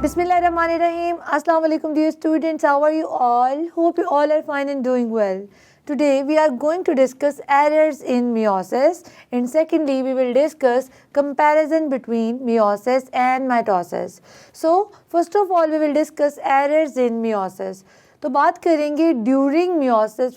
Bismillahirrahmanirrahim. Assalamu alaikum dear students. How are you all? Hope you all are fine and doing well. Today we are going to discuss errors in meiosis, and secondly we will discuss comparison between meiosis and mitosis. So first of all we will discuss errors in meiosis. तो बात करेंगे during meiosis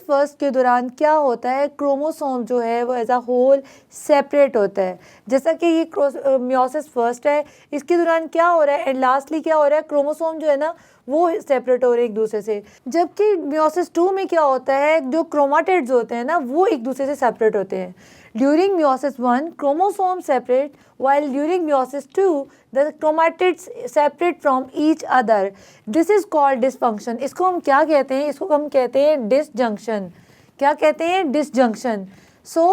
first के दौरान क्या होता है, chromosome जो है वो एज अ होल सेपरेट होता है। जैसा कि ये मियोसिस फर्स्ट है, इसके दौरान क्या हो रहा है एंड लास्टली क्या हो रहा है, क्रोमोसोम जो है ना वो सेपरेट हो रहे हैं एक दूसरे से। जबकि मियोसिस 2 में क्या होता है, जो क्रोमाटिड्स होते हैं ना वो एक दूसरे से सेपरेट होते हैं। During meiosis 1, chromosomes separate, while during meiosis 2, the chromatids separate from each other. This is called dysfunction. इसको हम क्या कहते हैं, इसको हम कहते हैं disjunction। क्या कहते हैं, disjunction। So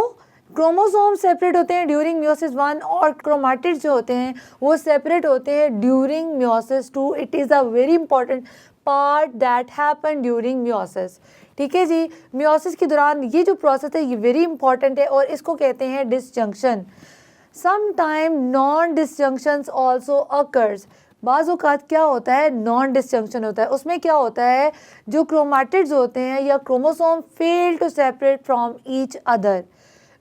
क्रोमोसोम सेपरेट होते हैं ड्यूरिंग मियोसिस 1 और क्रोमाटिड्स जो होते हैं वो सेपरेट होते हैं during meiosis 2। It is a very important part that happen during meiosis. ठीक है जी, मियोसिस के दौरान ये जो प्रोसेस है ये वेरी इंपॉर्टेंट है और इसको कहते हैं disjunction. Some time non disjunctions also occurs. बाज़ औक़ात क्या होता है, नॉन डिसजंक्शन होता है। उसमें क्या होता है, जो क्रोमाटिड्स होते हैं या chromosome fail to separate from each other,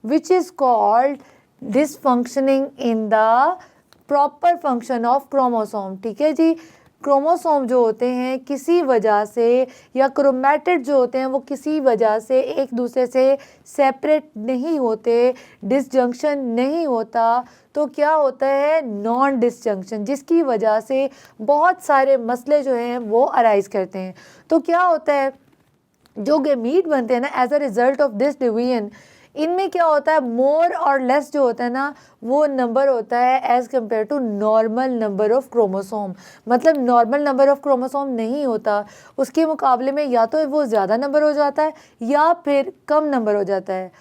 which is called dysfunctioning in the proper function of chromosome। ठीक है जी, क्रोमोसोम जो होते हैं किसी वजह से या क्रोमैटिड जो होते हैं वो किसी वजह से एक दूसरे से सेपरेट नहीं होते, डिसजंक्शन नहीं होता, तो क्या होता है, नॉन डिसजंक्शन, जिसकी वजह से बहुत सारे मसले जो हैं वो अराइज करते हैं। तो क्या होता है, जो गैमीट बनते हैं ना as a result of this division, इनमें क्या होता है, मोर और लेस जो होता है ना वो नंबर होता है as compare to normal number of chromosome. मतलब नॉर्मल नंबर ऑफ क्रोमोसोम नहीं होता, उसके मुकाबले में या तो वो ज़्यादा नंबर हो जाता है या फिर कम नंबर हो जाता है।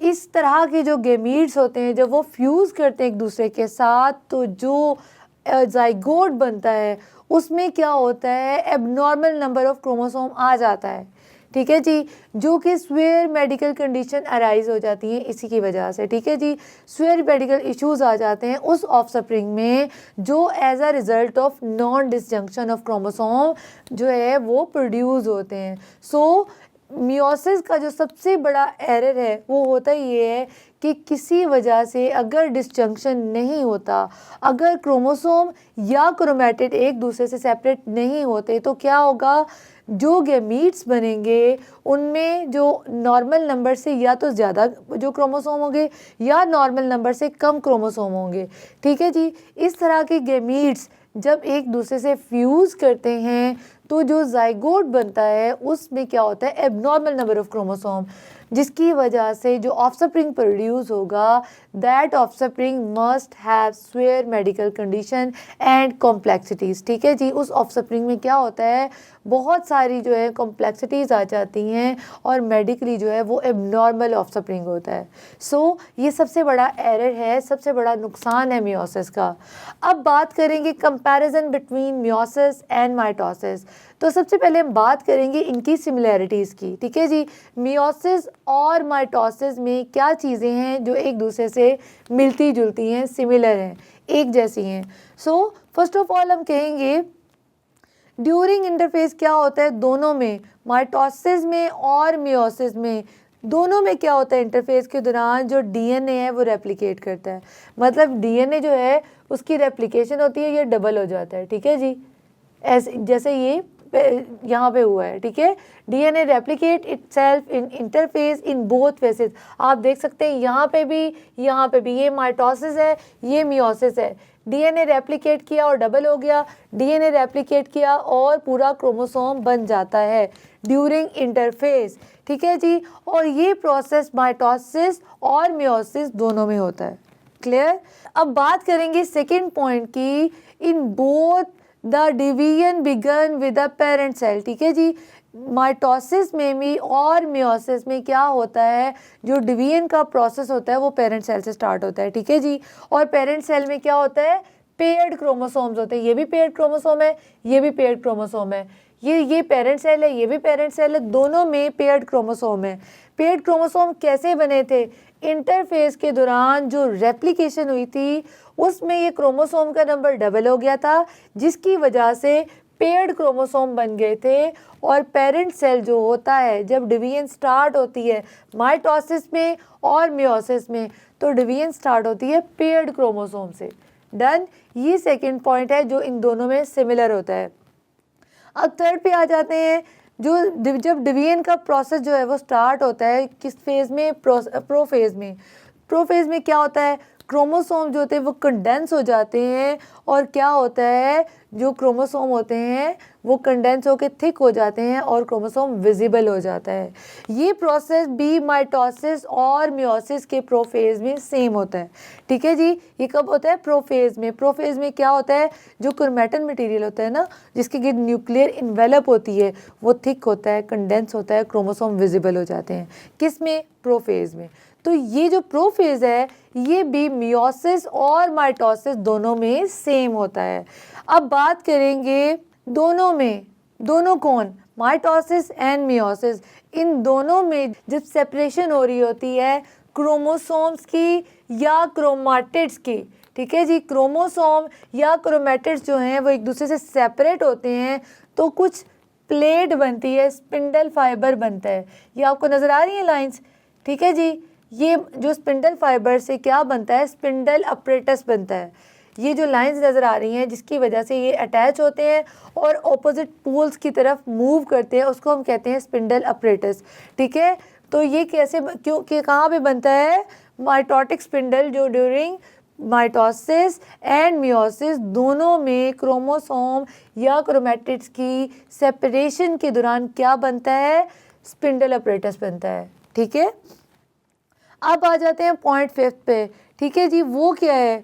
इस तरह के जो गैमीट्स होते हैं जब वो फ्यूज़ करते हैं एक दूसरे के साथ, तो जो ज़ाइगोट बनता है उसमें क्या होता है, एबनॉर्मल नंबर ऑफ क्रोमोसोम आ जाता है। ठीक है जी, जो कि स्वेयर मेडिकल कंडीशन अराइज हो जाती हैं इसी की वजह से। ठीक है जी, स्वेयर मेडिकल इश्यूज आ जाते हैं उस ऑफस्प्रिंग में जो as a result of non disjunction of chromosome जो है वो प्रोड्यूस होते हैं। सो मियोसिस का जो सबसे बड़ा एरर है वो होता ये है कि किसी वजह से अगर डिसजंक्शन नहीं होता, अगर क्रोमोसोम या क्रोमैटिड एक दूसरे से सेपरेट नहीं होते, तो क्या होगा, जो गैमीट्स बनेंगे उनमें जो नॉर्मल नंबर से या तो ज़्यादा जो क्रोमोसोम होंगे या नॉर्मल नंबर से कम क्रोमोसोम होंगे। ठीक है जी, इस तरह के गैमीट्स जब एक दूसरे से फ्यूज़ करते हैं तो जो ज़ाइगोट बनता है उसमें क्या होता है, एबनॉर्मल नंबर ऑफ क्रोमोसोम, जिसकी वजह से जो ऑफस्प्रिंग प्रोड्यूस होगा that offspring must have swear medical condition and complexities. ठीक है जी, उस ऑफस्प्रिंग में क्या होता है, बहुत सारी जो है कॉम्प्लेक्सिटीज़ आ जाती हैं और मेडिकली जो है वो एबनॉर्मल ऑफस्प्रिंग होता है। सो ये सबसे बड़ा एरर है, सबसे बड़ा नुकसान है मियोसिस का। अब बात करेंगे comparison between meiosis and mitosis. तो सबसे पहले हम बात करेंगे इनकी सिमिलैरिटीज़ की। ठीक है जी, मियोसिस और माइटोसिस में क्या चीज़ें हैं जो एक दूसरे से मिलती जुलती हैं, सिमिलर हैं, एक जैसी हैं। सो फर्स्ट ऑफ ऑल हम कहेंगे ड्यूरिंग इंटरफेस क्या होता है, दोनों में, माइटोसिस में और मियोसिस में, दोनों में क्या होता है, इंटरफेस के दौरान जो डीएनए है वो रेप्लिकेट करता है। मतलब डीएनए जो है उसकी रेप्लिकेशन होती है, ये डबल हो जाता है। ठीक है जी, ऐसे जैसे ये यहाँ पे हुआ है। ठीक है, DNA replicate itself in interface in both faces. आप देख सकते हैं यहाँ पे भी, ये माइटोसिस है, ये मियोसिस है। डीएनए रेप्लिकेट किया और डबल हो गया, डीएनए रेप्लिकेट किया और पूरा क्रोमोसोम बन जाता है ड्यूरिंग इंटरफेस। ठीक है जी, और ये प्रोसेस माइटोसिस और मियोसिस दोनों में होता है। क्लियर। अब बात करेंगे सेकेंड पॉइंट की, in both the division began with the parent cell. ठीक है जी, माइटोसिस में भी और मियोसिस में क्या होता है, जो डिवीजन का प्रोसेस होता है वो पेरेंट सेल से स्टार्ट होता है। ठीक है जी, और पेरेंट सेल में क्या होता है, पेयर्ड क्रोमोसोम्स होते हैं। ये भी पेयर्ड क्रोमोसोम है, ये भी पेयर्ड क्रोमोसोम है, ये पेरेंट सेल है, ये भी पेरेंट सेल है, दोनों में पेयर्ड क्रोमोसोम है। पेयर्ड क्रोमोसोम कैसे बने थे, इंटरफेज के दौरान जो रेप्लिकेशन हुई थी उसमें ये क्रोमोसोम का नंबर डबल हो गया था, जिसकी वजह से पेयर्ड क्रोमोसोम बन गए थे। और पेरेंट सेल जो होता है, जब डिवीजन स्टार्ट होती है माइटोसिस में और मियोसिस में, तो डिवीजन स्टार्ट होती है पेयर्ड क्रोमोसोम से। डन। ये सेकंड पॉइंट है जो इन दोनों में सिमिलर होता है। अब थर्ड पे आ जाते हैं। जब डिवीजन का प्रोसेस जो है वो स्टार्ट होता है किस फेज़ में? प्रोफेज में। प्रोफेज में क्या होता है? क्रोमोसोम जो होते हैं वो कंडेंस हो जाते हैं, और क्या होता है, जो क्रोमोसोम होते हैं वो कंडेंस होकर थिक हो जाते हैं और क्रोमोसोम विजिबल हो जाता है। ये प्रोसेस भी माइटोसिस और मियोसिस के प्रोफेज में सेम होता है। ठीक है जी। ये कब होता है? प्रोफेज में। प्रोफेज में क्या होता है, जो क्रोमैटिन मटेरियल होता है ना, जिसकी कि न्यूक्लियर इन्वेलप होती है, वो थिक होता है, कंडेंस होता है, क्रोमोसोम विजिबल हो जाते हैं। किस में? प्रोफेज में। तो ये जो प्रोफेज है ये भी मियोसिस और माइटोसिस दोनों में सेम होता है। अब बात करेंगे दोनों में, दोनों कौन? Mitosis and meiosis. इन दोनों में जब सेपरेशन हो रही होती है क्रोमोसोम्स की या क्रोमाटिड्स की, ठीक है जी, क्रोमोसोम या क्रोमेटिड्स जो हैं वो एक दूसरे से सेपरेट होते हैं, तो कुछ प्लेट बनती है, स्पिंडल फाइबर बनता है। ये आपको नज़र आ रही है लाइंस? ठीक है जी। ये जो स्पिंडल फाइबर से क्या बनता है? स्पिंडल अपरेटस बनता है। ये जो लाइंस नज़र आ रही हैं जिसकी वजह से ये अटैच होते हैं और ऑपोजिट पोल्स की तरफ मूव करते हैं, उसको हम कहते हैं स्पिंडल अपरेटस। ठीक है। तो ये कैसे, क्यों, कहाँ पे बनता है? माइटोटिक स्पिंडल जो ड्यूरिंग माइटोसिस एंड मियोसिस दोनों में क्रोमोसोम या क्रोमेटिड्स की सेपरेशन के दौरान क्या बनता है? स्पिंडल अपरेटस बनता है। ठीक है। अब आ जाते हैं पॉइंट 5 पे। ठीक है जी। वो क्या है?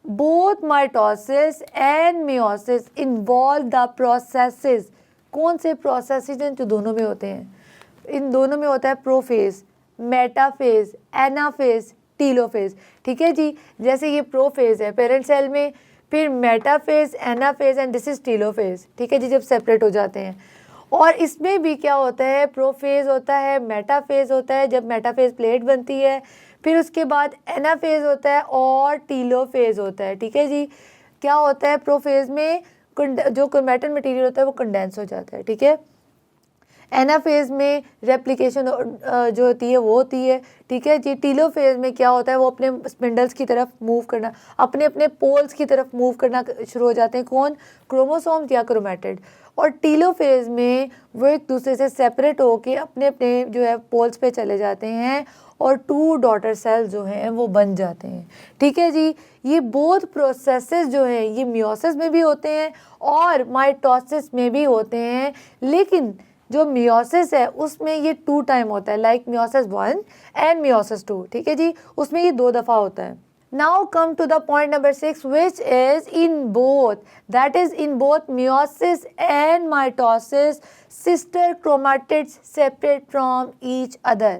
Both mitosis and meiosis involve the processes. कौन से प्रोसेसेस हैं जो दोनों में होते हैं? इन दोनों में होता है प्रोफेज, मेटाफेज, एनाफेज, टीलोफेज। ठीक है जी। जैसे ये प्रोफेज है पेरेंट सेल में, फिर metaphase, anaphase and this is telophase. ठीक है जी, जब सेपरेट हो जाते हैं। और इसमें भी क्या होता है? प्रोफेज होता है, मेटाफेज होता है जब मेटाफेज प्लेट बनती है, फिर उसके बाद एनाफेज होता है और टीलोफेज होता है। ठीक है जी। क्या होता है? प्रोफेज में जो क्रोमैटिन मटेरियल होता है वो कंडेंस हो जाता है। ठीक है। एनाफेज में रेप्लिकेशन जो होती है वो होती है। ठीक है जी। टीलोफेज में क्या होता है? वो अपने स्पिंडल्स की तरफ मूव करना, अपने अपने पोल्स की तरफ मूव करना शुरू हो जाते हैं। कौन? क्रोमोसोम्स या क्रोमैटिड। और टीलोफेज में वो एक दूसरे से सेपरेट होके अपने अपने जो है पोल्स पे चले जाते हैं और 2 डॉटर सेल्स जो हैं वो बन जाते हैं। ठीक है जी। ये बोथ प्रोसेसेस जो हैं ये मियोसिस में भी होते हैं और माइटोसिस में भी होते हैं, लेकिन जो मियोसिस है उसमें ये 2 टाइम होता है, लाइक मियोसिस 1 एंड मियोसिस 2। ठीक है जी। उसमें ये 2 दफ़ा होता है। Now come to the point number 6, which is in both, that is in both meiosis and mitosis, sister chromatids separate from each other.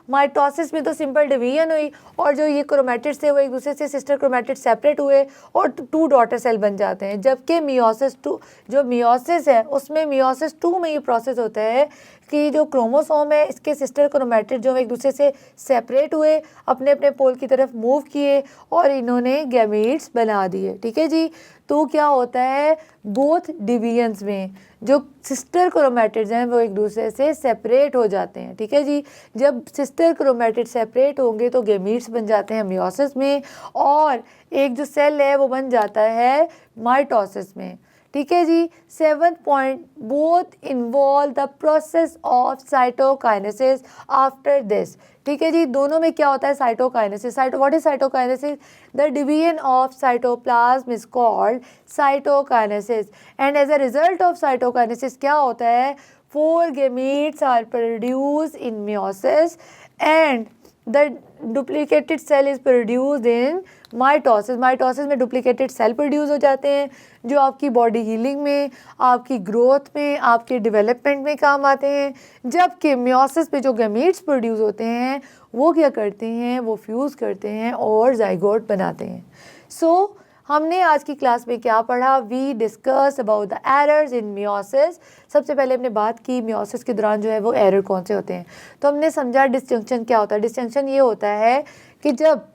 Mitosis में तो सिंपल डिवीजन हुई और जो ये क्रोमैटिड्स थे वो एक दूसरे से सिस्टर क्रोमैटिड सेपरेट हुए और 2 डॉटर सेल बन जाते हैं। जबकि मियोसिस 2, जो मियोसिस है उसमें मियोसिस 2 में ये प्रोसेस होता है कि जो क्रोमोसोम है इसके सिस्टर क्रोमैटिड जो एक दूसरे से सेपरेट हुए, अपने अपने पोल की तरफ मूव किए और इन्होंने गैमीट्स बना दिए। ठीक है जी। तो क्या होता है? बोथ डिवीजन्स में जो सिस्टर क्रोमैटिड्स हैं वो एक दूसरे से सेपरेट हो जाते हैं। ठीक है जी। जब सिस्टर क्रोमैटिड सेपरेट होंगे तो गैमीट्स बन जाते हैं मियोसिस में, और एक जो सेल है वो बन जाता है माइटोसिस में। ठीक है जी। 7th point, both involve the process of cytokinesis after this. ठीक है जी। दोनों में क्या होता है? Cytokinesis. What is cytokinesis? The division of cytoplasm is called cytokinesis, and as a result of cytokinesis क्या होता है? 4 gametes are produce in meiosis and the duplicated cell is produced in mitosis. Mitosis में duplicated cell produce हो जाते हैं जो आपकी body healing में, आपकी ग्रोथ में, आपके डेवलपमेंट में काम आते हैं। जबकि मियोसिस पे जो गैमीट्स प्रोड्यूस होते हैं वो क्या करते हैं? वो फ्यूज़ करते हैं और जाइगोट बनाते हैं। सो हमने आज की क्लास में क्या पढ़ा? We discuss about the errors in meiosis. सबसे पहले हमने बात की मियोसिस के दौरान जो है वो एरर कौन से होते हैं। तो हमने समझा डिसजंक्शन क्या होता है। डिसजंक्शन ये होता है कि जब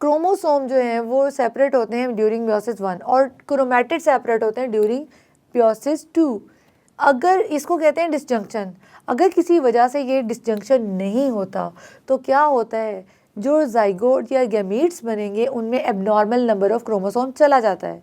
क्रोमोसोम जो हैं वो सेपरेट होते हैं ड्यूरिंग मियोसिस 1 और क्रोमैटिड सेपरेट होते हैं ड्यूरिंग मियोसिस 2। अगर इसको कहते हैं डिसजंक्शन। अगर किसी वजह से ये डिसजंक्शन नहीं होता तो क्या होता है, जो जाइगोट या गैमीट्स बनेंगे उनमें एबनॉर्मल नंबर ऑफ क्रोमोसोम चला जाता है,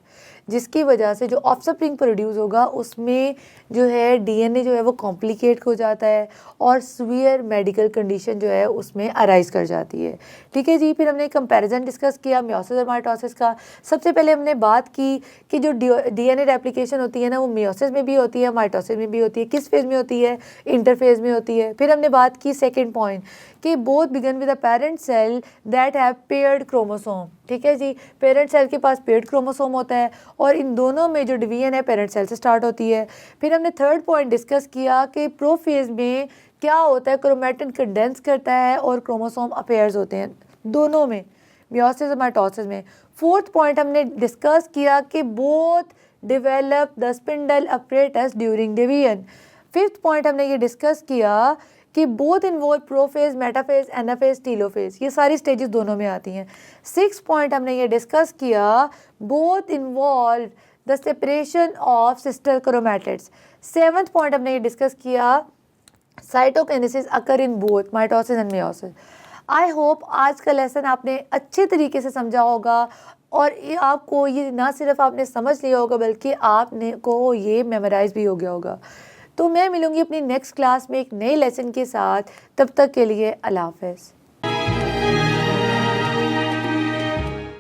जिसकी वजह से जो ऑफस्प्रिंग प्रोड्यूस होगा उसमें जो है डीएनए जो है वो कॉम्प्लिकेट हो जाता है और सीवियर मेडिकल कंडीशन जो है उसमें अराइज कर जाती है। ठीक है जी। फिर हमने कंपैरिजन डिस्कस किया मियोसिस और माइटोसिस का। सबसे पहले हमने बात की कि जो डीएनए रेप्लिकेशन होती है ना वो मियोसिस में भी होती है, माइटोसिस में भी होती है। किस फेज में होती है? इंटरफेज में होती है। फिर हमने बात की सेकेंड पॉइंट कि both began with a parent cell that have paired chromosome. ठीक है जी। पेरेंट सेल के पास पेयर्ड क्रोमोसोम होता है और इन दोनों में जो डिवीजन है पेरेंट सेल से स्टार्ट होती है। फिर हमने थर्ड पॉइंट डिस्कस किया कि प्रोफेज में क्या होता है, क्रोमैटिन कंडेंस करता है और क्रोमोसोम अपेयर्स होते हैं दोनों में, मियोसिस और माइटोसिस में। फोर्थ पॉइंट हमने डिस्कस किया कि both develop the spindle apparatus during division. Fifth point हमने ये डिस्कस किया कि both involve prophase, metaphase, anaphase, telophase, ये सारी स्टेजेस दोनों में आती हैं। सिक्स पॉइंट हमने ये डिस्कस किया both involve the separation of sister chromatids. Seventh point हमने ये डिस्कस किया cytokinesis occur in both mitosis and meiosis. I hope आज का लेसन आपने अच्छे तरीके से समझा होगा और ये आपको ये ना सिर्फ आपने समझ लिया होगा बल्कि आपने को ये मेमोराइज भी हो गया होगा। तो मैं मिलूँगी अपनी नेक्स्ट क्लास में एक नए लेसन के साथ। तब तक के लिए अल्लाह हाफ़िज़।